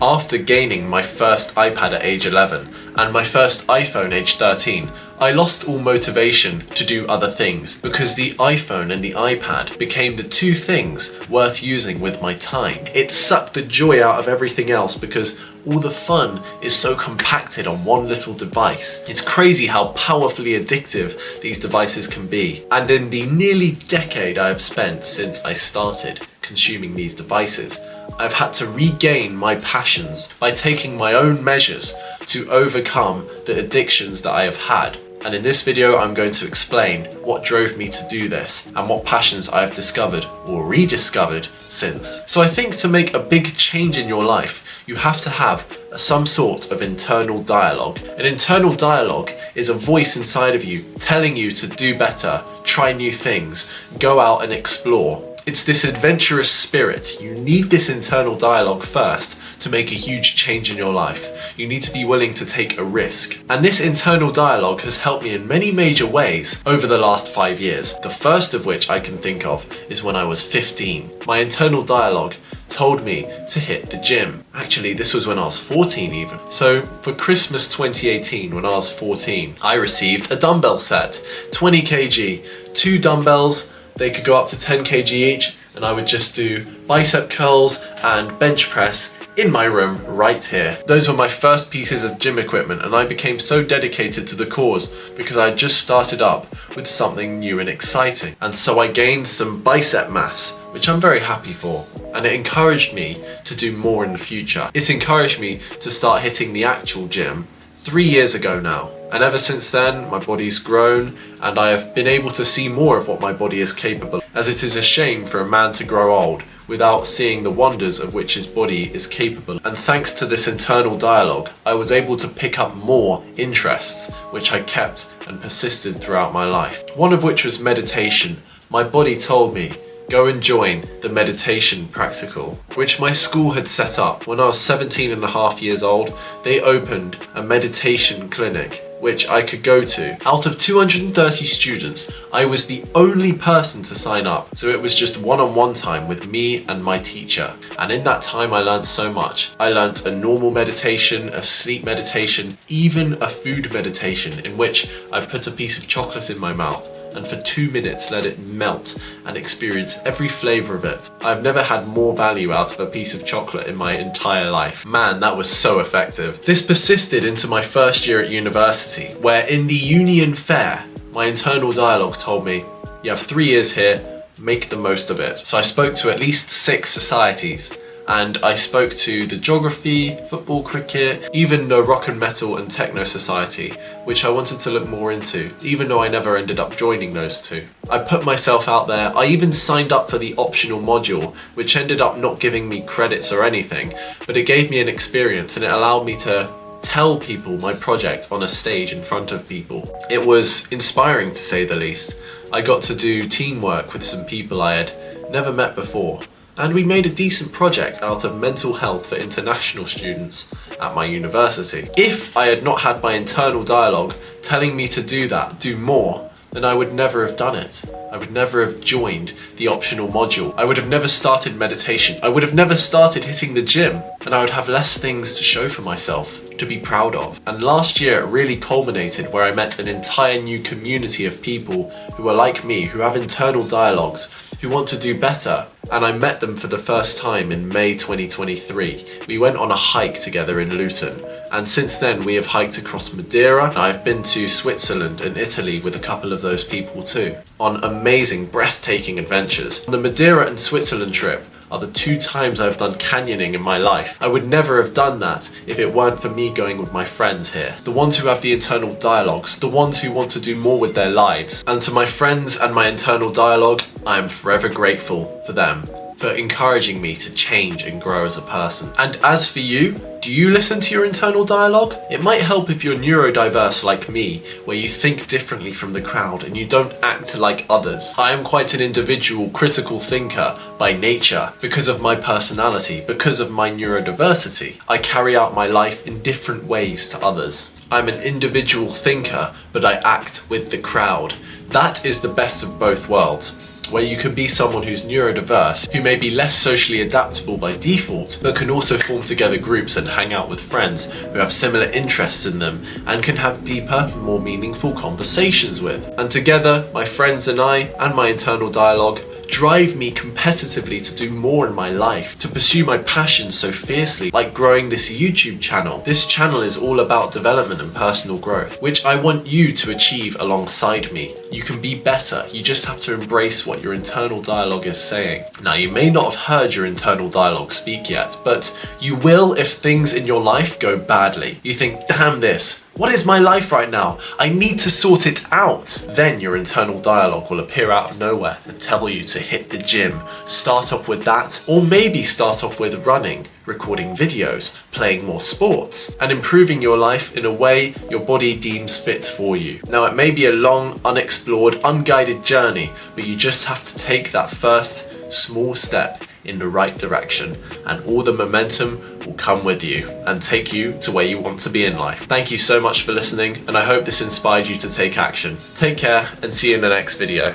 After gaining my first iPad at age 11 and my first iPhone age 13, I lost all motivation to do other things because the iPhone and the iPad became the two things worth using with my time. It sucked the joy out of everything else because all the fun is so compacted on one little device. It's crazy how powerfully addictive these devices can be. And in the nearly decade I have spent since I started consuming these devices, I've had to regain my passions by taking my own measures to overcome the addictions that I have had. And in this video, I'm going to explain what drove me to do this and what passions I have discovered or rediscovered since. So I think to make a big change in your life, you have to have some sort of internal dialogue. An internal dialogue is a voice inside of you telling you to do better, try new things, go out and explore. It's this adventurous spirit. You need this internal dialogue first to make a huge change in your life. You need to be willing to take a risk. And this internal dialogue has helped me in many major ways over the last 5 years. The first of which I can think of is when I was 15. My internal dialogue told me to hit the gym. Actually, this was when I was 14 even. So for Christmas 2018, when I was 14, I received a dumbbell set, 20 kg, 2 dumbbells. They could go up to 10 kg each, and I would just do bicep curls and bench press in my room right here. Those were my first pieces of gym equipment, and I became so dedicated to the cause because I had just started up with something new and exciting. And so I gained some bicep mass, which I'm very happy for, and it encouraged me to do more in the future. It encouraged me to start hitting the actual gym 3 years ago now. And ever since then, my body's grown and I have been able to see more of what my body is capable of, as it is a shame for a man to grow old without seeing the wonders of which his body is capable. And thanks to this internal dialogue, I was able to pick up more interests, which I kept and persisted throughout my life. One of which was meditation. My body told me, go and join the meditation practical, which my school had set up. When I was 17 and a half years old, they opened a meditation clinic which I could go to. Out of 230 students, I was the only person to sign up. So it was just one-on-one time with me and my teacher. And in that time, I learned so much. I learned a normal meditation, a sleep meditation, even a food meditation in which I put a piece of chocolate in my mouth and for 2 minutes let it melt and experience every flavour of it. I've never had more value out of a piece of chocolate in my entire life. Man, that was so effective. This persisted into my first year at university, where in the Union Fair, my internal dialogue told me, you have 3 years here, make the most of it. So I spoke to at least 6 societies, and I spoke to the Geography, Football, Cricket, even the Rock and Metal and Techno Society, which I wanted to look more into, even though I never ended up joining those two. I put myself out there. I even signed up for the optional module, which ended up not giving me credits or anything, but it gave me an experience and it allowed me to tell people my project on a stage in front of people. It was inspiring to say the least. I got to do teamwork with some people I had never met before. And we made a decent project out of mental health for international students at my university. If I had not had my internal dialogue telling me to do that, do more, then I would never have done it. I would never have joined the optional module. I would have never started meditation. I would have never started hitting the gym. And I would have less things to show for myself, to be proud of. And last year it really culminated where I met an entire new community of people who are like me, who have internal dialogues, who want to do better. And I met them for the first time in May 2023. We went on a hike together in Luton, and since then we have hiked across Madeira. I've been to Switzerland and Italy with a couple of those people too, on amazing, breathtaking adventures. The Madeira and Switzerland trip are the 2 times I've done canyoning in my life. I would never have done that if it weren't for me going with my friends here. The ones who have the internal dialogues, the ones who want to do more with their lives. And to my friends and my internal dialogue, I am forever grateful for them, for encouraging me to change and grow as a person. And as for you, do you listen to your internal dialogue? It might help if you're neurodiverse like me, where you think differently from the crowd and you don't act like others. I am quite an individual, critical thinker by nature because of my personality, because of my neurodiversity. I carry out my life in different ways to others. I'm an individual thinker, but I act with the crowd. That is the best of both worlds. where you can be someone who's neurodiverse, who may be less socially adaptable by default, but can also form together groups and hang out with friends who have similar interests in them and can have deeper, more meaningful conversations with. And together, my friends and I, and my internal dialogue, drive me competitively to do more in my life, to pursue my passions so fiercely, like growing this YouTube channel. This channel is all about development and personal growth, which I want you to achieve alongside me. You can be better, you just have to embrace what your internal dialogue is saying. Now, you may not have heard your internal dialogue speak yet, but you will if things in your life go badly. You think, damn this, what is my life right now? I need to sort it out. Then your internal dialogue will appear out of nowhere and tell you to hit the gym. Start off with that, or maybe start off with running, recording videos, playing more sports, and improving your life in a way your body deems fit for you. Now, it may be a long, unexplored, unguided journey, but you just have to take that first small step in the right direction, and all the momentum will come with you and take you to where you want to be in life. Thank you so much for listening, and I hope this inspired you to take action. Take care and see you in the next video.